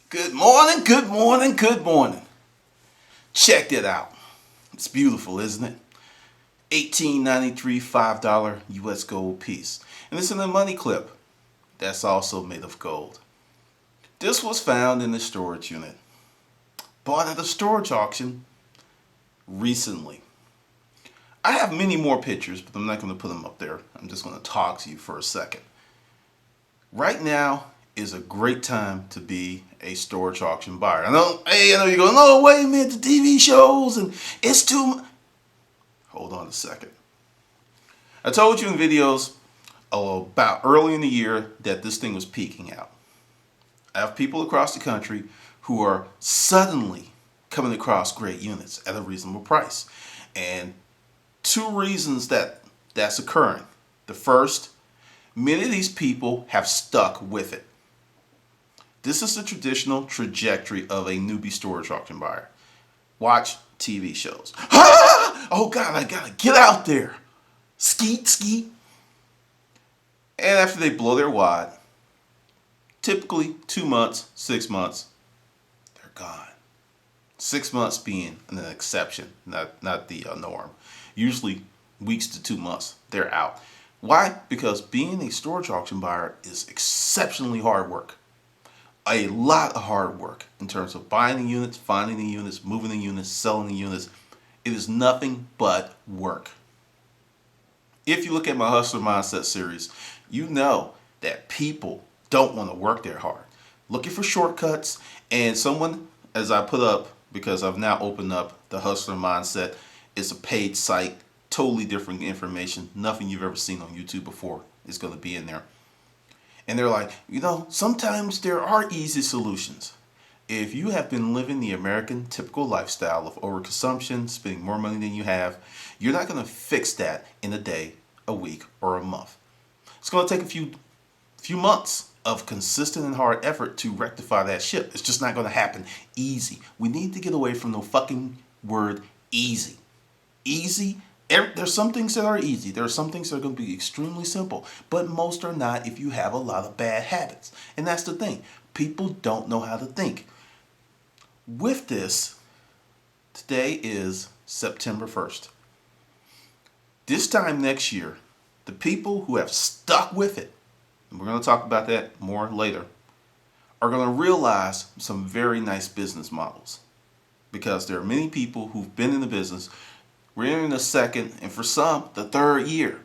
Good morning, good morning, good morning. Check it out. It's beautiful, isn't it? 1893 $5 US gold piece. And it's in a money clip that's also made of gold. This was found in the storage unit. Bought at a storage auction recently. I have many more pictures, but I'm not going to put them up there. I'm just going to talk to you for a second. Right now is a great time to be a storage auction buyer. I know you're going, no, wait a minute, the TV shows and it's too. Hold on a second. I told you in videos about early in the year that this thing was peaking out. I have people across the country who are suddenly coming across great units at a reasonable price. And two reasons that's occurring. The first, many of these people have stuck with it. This is the traditional trajectory of a newbie storage auction buyer. Watch TV shows. Ah! Oh God, I gotta get out there. Skeet, skeet. And after they blow their wad, typically 2 months, 6 months, they're gone. 6 months being an exception, not the norm. Usually weeks to 2 months, they're out. Why? Because being a storage auction buyer is exceptionally hard work. A lot of hard work in terms of buying the units, finding the units, moving the units, selling the units. It is nothing but work. If you look at my Hustler Mindset series, you know that people don't want to work there hard. Looking for shortcuts, and someone, as I put up, because I've now opened up the Hustler Mindset, it's a paid site, totally different information, nothing you've ever seen on YouTube before is going to be in there. And they're like, sometimes there are easy solutions. If you have been living the American typical lifestyle of overconsumption, spending more money than you have, you're not going to fix that in a day, a week, or a month. It's going to take a few months of consistent and hard effort to rectify that ship. It's just not going to happen easy. We need to get away from the fucking word easy. Easy. There's some things that are easy. There are some things that are going to be extremely simple, but most are not if you have a lot of bad habits. And that's the thing. People don't know how to think. With this, today is September 1st. This time next year, the people who have stuck with it, and we're going to talk about that more later, are going to realize some very nice business models. Because there are many people who've been in the business. We're in the second, and for some, the third year.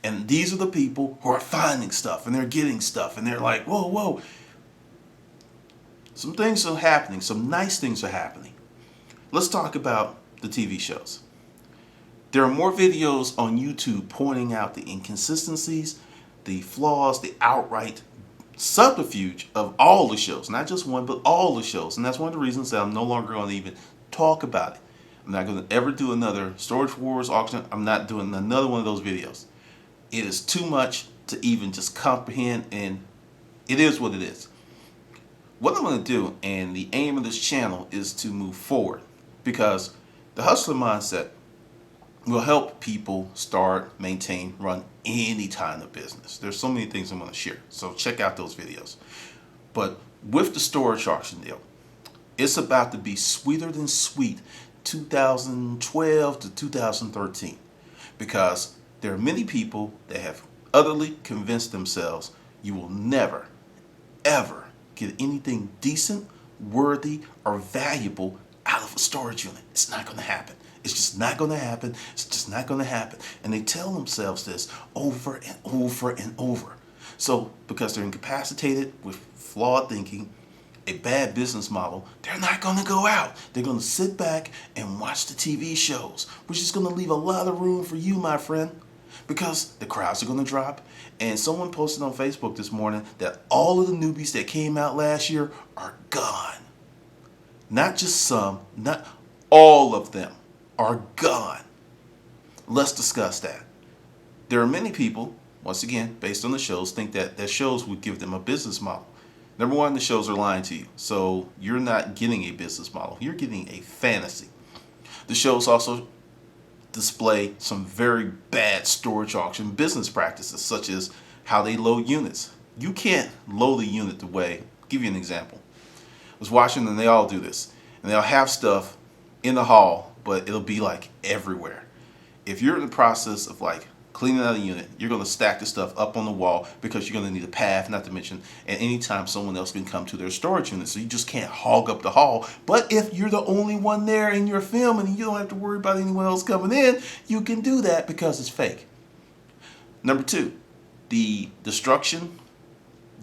And these are the people who are finding stuff, and they're getting stuff, and they're like, whoa. Some things are happening. Some nice things are happening. Let's talk about the TV shows. There are more videos on YouTube pointing out the inconsistencies, the flaws, the outright subterfuge of all the shows. Not just one, but all the shows. And that's one of the reasons that I'm no longer going to even talk about it. I'm not going to ever do another Storage Wars auction. I'm not doing another one of those videos. It is too much to even just comprehend, and it is what it is. What I'm going to do, and the aim of this channel, is to move forward, because the Hustler Mindset will help people start, maintain, run any kind of business. There's so many things I'm going to share, so check out those videos. But with the storage auction deal, it's about to be sweeter than sweet 2012 to 2013, because there are many people that have utterly convinced themselves you will never, ever get anything decent, worthy, or valuable out of a storage unit. It's not going to happen. It's just not going to happen. It's just not going to happen. And they tell themselves this over and over and over. So because they're incapacitated with flawed thinking, a bad business model, they're not going to go out. They're going to sit back and watch the TV shows, which is going to leave a lot of room for you, my friend, because the crowds are going to drop. And someone posted on Facebook this morning that all of the newbies that came out last year are gone. Not just some, not all of them are gone. Let's discuss that. There are many people, once again, based on the shows, think that their shows would give them a business model. Number one, the shows are lying to you. So you're not getting a business model. You're getting a fantasy. The shows also display some very bad storage auction business practices, such as how they load units. You can't load a unit the way, I'll give you an example. was watching, and they all do this. And they'll have stuff in the hall, but it'll be like everywhere. If you're in the process of like cleaning out a unit, you're going to stack the stuff up on the wall because you're going to need a path, not to mention at any time someone else can come to their storage unit. So you just can't hog up the hall. But if you're the only one there in your film and you don't have to worry about anyone else coming in, you can do that because it's fake. Number two, the destruction,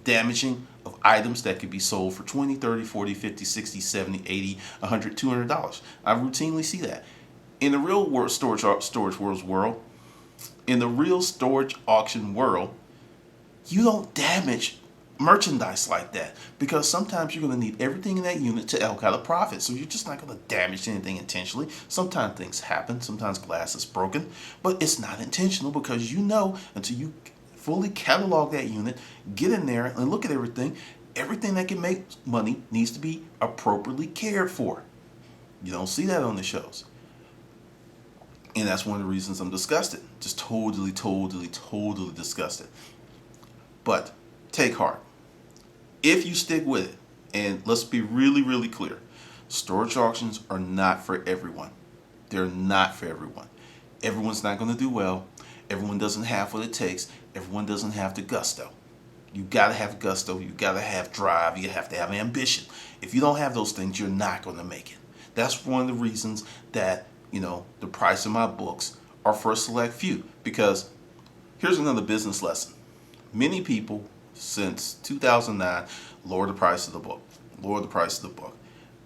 damaging of items that could be sold for $20, $30, $40, $50, $60, $70, $80, $100, $200. I routinely see that. In the real world storage world, in the real storage auction world, you don't damage merchandise like that because sometimes you're going to need everything in that unit to elk out a profit. So you're just not going to damage anything intentionally. Sometimes things happen. Sometimes glass is broken, but it's not intentional because you know until you fully catalog that unit, get in there and look at everything that can make money needs to be appropriately cared for. You don't see that on the shows. And that's one of the reasons I'm disgusted. Just totally disgusted. But take heart. If you stick with it, and let's be really clear, storage auctions are not for everyone. They're not for everyone. Everyone's not going to do well. Everyone doesn't have what it takes. Everyone doesn't have the gusto. You got to have gusto. You got to have drive. You have to have ambition. If you don't have those things, you're not going to make it. That's one of the reasons that the price of my books are for a select few. Because here's another business lesson. Many people since 2009 lower the price of the book. Lower the price of the book.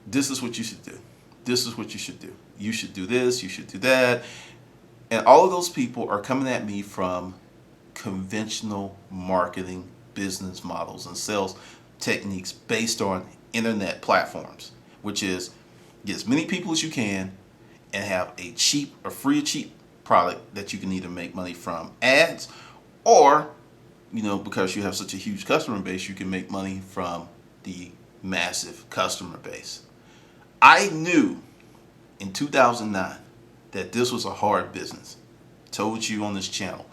This is what you should do. This is what you should do. You should do this. You should do that. And all of those people are coming at me from conventional marketing business models and sales techniques based on internet platforms, which is get as many people as you can and have a cheap or free cheap product that you can either make money from ads or, because you have such a huge customer base, you can make money from the massive customer base. I knew in 2009 that this was a hard business. Told you on this channel.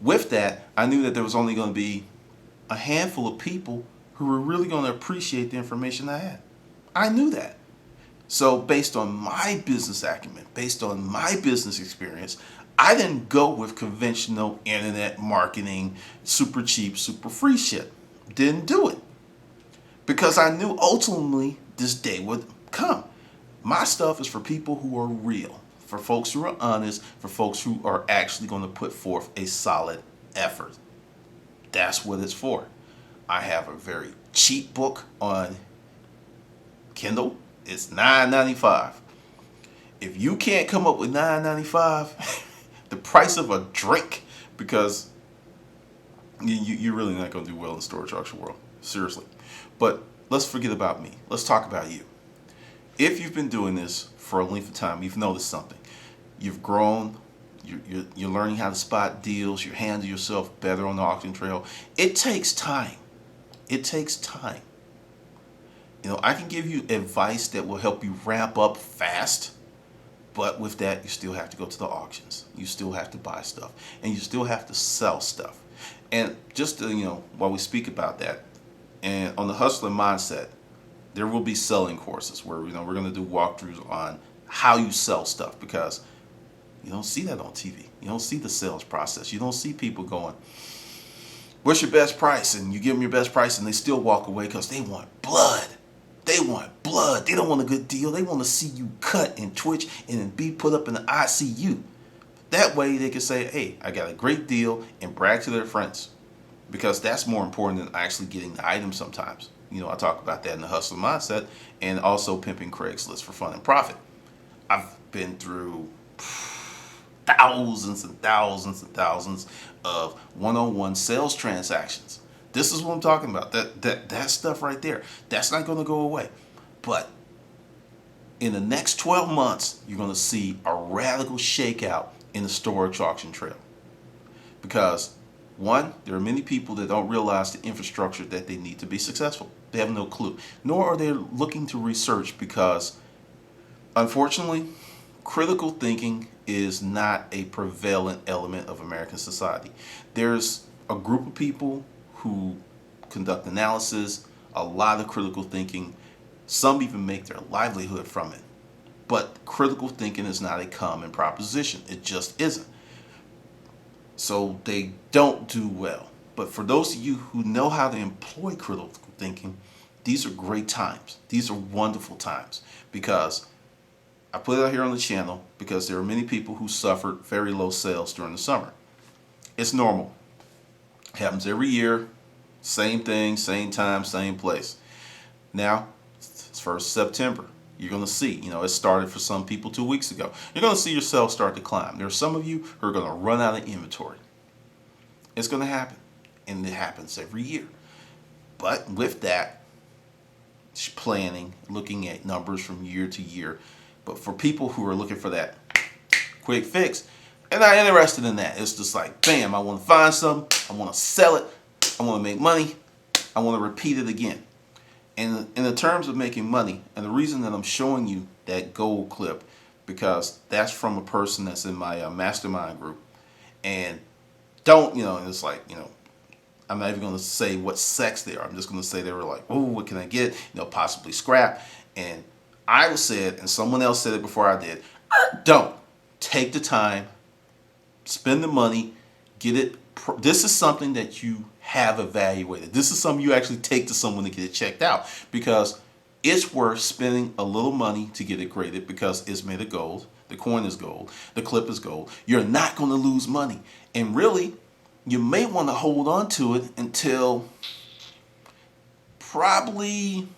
With that, I knew that there was only going to be a handful of people who were really going to appreciate the information I had. I knew that. So based on my business acumen, based on my business experience, I didn't go with conventional internet marketing, super cheap, super free shit. Didn't do it. Because I knew ultimately this day would come. My stuff is for people who are real, for folks who are honest, for folks who are actually going to put forth a solid effort. That's what it's for. I have a very cheap book on Kindle. It's $9.95. If you can't come up with $9.95, the price of a drink, because you're really not going to do well in the storage auction world. Seriously. But let's forget about me. Let's talk about you. If you've been doing this for a length of time, you've noticed something. You've grown. You're learning how to spot deals. You're handling yourself better on the auction trail. It takes time. It takes time. I can give you advice that will help you ramp up fast, but with that, you still have to go to the auctions. You still have to buy stuff, and you still have to sell stuff. And just to, while we speak about that, and on the hustler mindset, there will be selling courses where we're going to do walkthroughs on how you sell stuff, because you don't see that on TV. You don't see the sales process. You don't see people going, "What's your best price?" And you give them your best price, and they still walk away because they want blood. They want blood. They don't want a good deal. They want to see you cut and twitch and be put up in the ICU. That way they can say, "Hey, I got a great deal," and brag to their friends. Because that's more important than actually getting the item sometimes. I talk about that in the hustler mindset, and also pimping Craigslist for fun and profit. I've been through thousands and thousands and thousands of one-on-one sales transactions. This is what I'm talking about. That stuff right there. That's not going to go away. But in the next 12 months, you're going to see a radical shakeout in the storage auction trail. Because one, there are many people that don't realize the infrastructure that they need to be successful. They have no clue. Nor are they looking to research because, unfortunately, critical thinking is not a prevalent element of American society. There's a group of people who conduct analysis, a lot of critical thinking, Some even make their livelihood from it. But critical thinking is not a common proposition. It just isn't. So they don't do well. But for those of you who know how to employ critical thinking, these are great times. These are wonderful times because I put it out here on the channel because there are many people who suffered very low sales during the summer. It's normal. It happens every year. Same thing, same time, same place. Now, it's 1st September. You're going to see, it started for some people 2 weeks ago. You're going to see your sales start to climb. There are some of you who are going to run out of inventory. It's going to happen. And it happens every year. But with that, planning, looking at numbers from year to year. But for people who are looking for that quick fix, they're not interested in that. It's just like, bam, I want to find something. I want to sell it. I want to make money. I want to repeat it again. And in the terms of making money, and the reason that I'm showing you that gold clip, because that's from a person that's in my mastermind group. And and it's like, I'm not even going to say what sex they are. I'm just going to say they were like, oh, what can I get? Possibly scrap. And I said, and someone else said it before I did, don't. Take the time, spend the money, get it. This is something that you have evaluated. This is something you actually take to someone to get it checked out because it's worth spending a little money to get it graded because it's made of gold. The coin is gold. The clip is gold. You're not going to lose money. And really, you may want to hold on to it until probably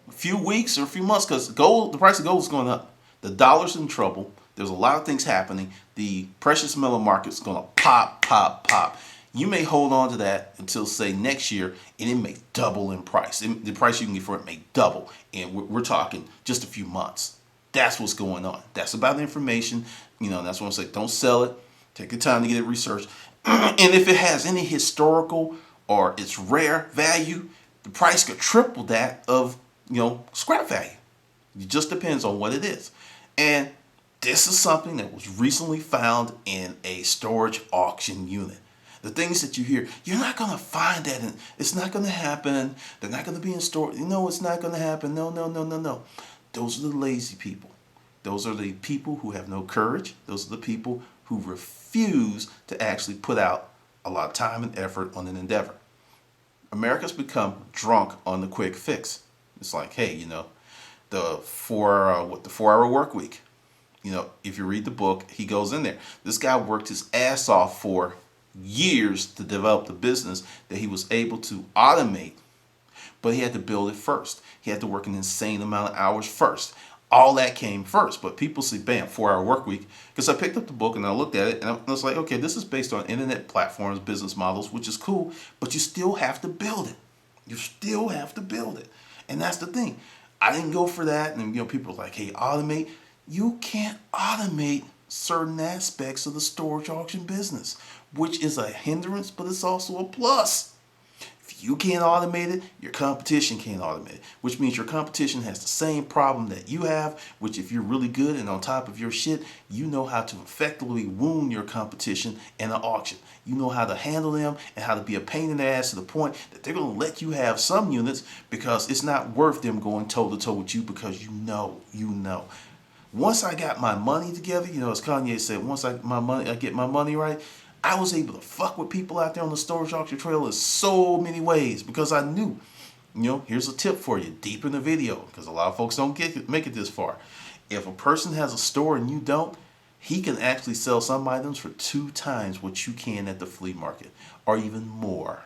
a few weeks or a few months because the price of gold is going up. The dollar's in trouble. There's a lot of things happening. The precious metal market's going to pop, pop, pop. You may hold on to that until, say, next year, and it may double in price. The price you can get for it may double, and we're talking just a few months. That's what's going on. That's about the information. That's what I'm saying. Don't sell it. Take your time to get it researched. And if it has any historical or it's rare value, the price could triple that of, scrap value. It just depends on what it is. And this is something that was recently found in a storage auction unit. The things that you hear, you're not going to find that. It's not going to happen. They're not going to be in storage. It's not going to happen. No. Those are the lazy people. Those are the people who have no courage. Those are the people who refuse to actually put out a lot of time and effort on an endeavor. America's become drunk on the quick fix. It's like, hey, the 4-hour work week. If you read the book, he goes in there. This guy worked his ass off for years to develop the business that he was able to automate, but he had to build it first. He had to work an insane amount of hours first. All that came first, but people say, bam, 4-hour work week. Because I picked up the book and I looked at it and I was like, okay, this is based on internet platforms, business models, which is cool, but you still have to build it. You still have to build it. And that's the thing. I didn't go for that. And people are like, hey, automate. You can't automate certain aspects of the storage auction business, which is a hindrance, but it's also a plus. If you can't automate it, your competition can't automate it, which means your competition has the same problem that you have, which if you're really good and on top of your shit, you know how to effectively wound your competition in an auction. You know how to handle them and how to be a pain in the ass to the point that they're going to let you have some units because it's not worth them going toe to toe with you because you know. Once I got my money together, as Kanye said, once I get my money right, I was able to fuck with people out there on the storage auction trail in so many ways because I knew, here's a tip for you, deep in the video, because a lot of folks don't make it this far. If a person has a store and you don't, he can actually sell some items for 2 times what you can at the flea market, or even more.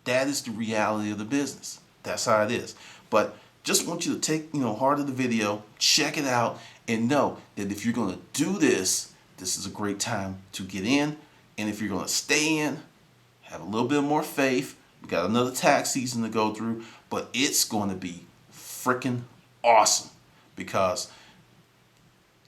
That is the reality of the business. That's how it is. But just want you to take, heart of the video, check it out, and know that if you're going to do this, this is a great time to get in. And if you're going to stay in, have a little bit more faith. We got another tax season to go through, but it's going to be freaking awesome because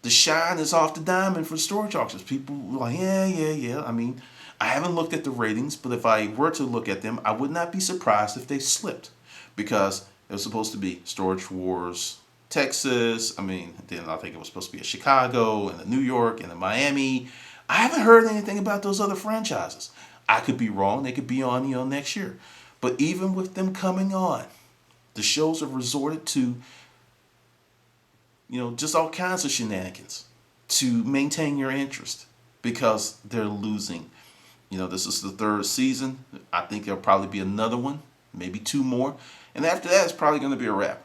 the shine is off the diamond for storage auctions. People are like, yeah. I mean, I haven't looked at the ratings, but if I were to look at them, I would not be surprised if they slipped because it was supposed to be Storage Wars Texas. Then I think it was supposed to be a Chicago and a New York and a Miami. I haven't heard anything about those other franchises. I could be wrong. They could be on, next year. But even with them coming on, The shows have resorted to, just all kinds of shenanigans to maintain your interest because they're losing. This is the third season. I think there'll probably be another one, maybe two more. And after that, it's probably going to be a wrap.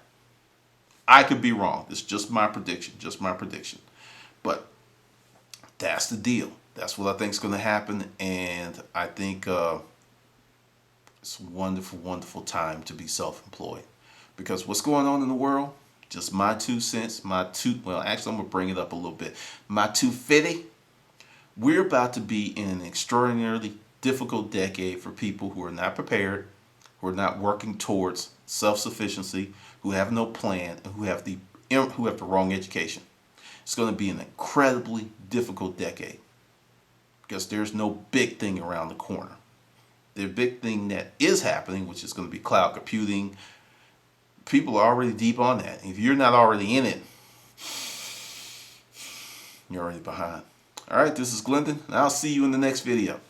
I could be wrong. It's just my prediction. But that's the deal. That's what I think is going to happen. And I think it's a wonderful, wonderful time to be self-employed. Because what's going on in the world, just my 2 cents, well, actually, I'm going to bring it up a little bit. My 250. We're about to be in an extraordinarily difficult decade for people who are not prepared, who are not working towards self-sufficiency, who have no plan, and who have the wrong education. It's going to be an incredibly difficult decade because there's no big thing around the corner. The big thing that is happening, which is going to be cloud computing, people are already deep on that. If you're not already in it, you're already behind. All right, this is Glendon, and I'll see you in the next video.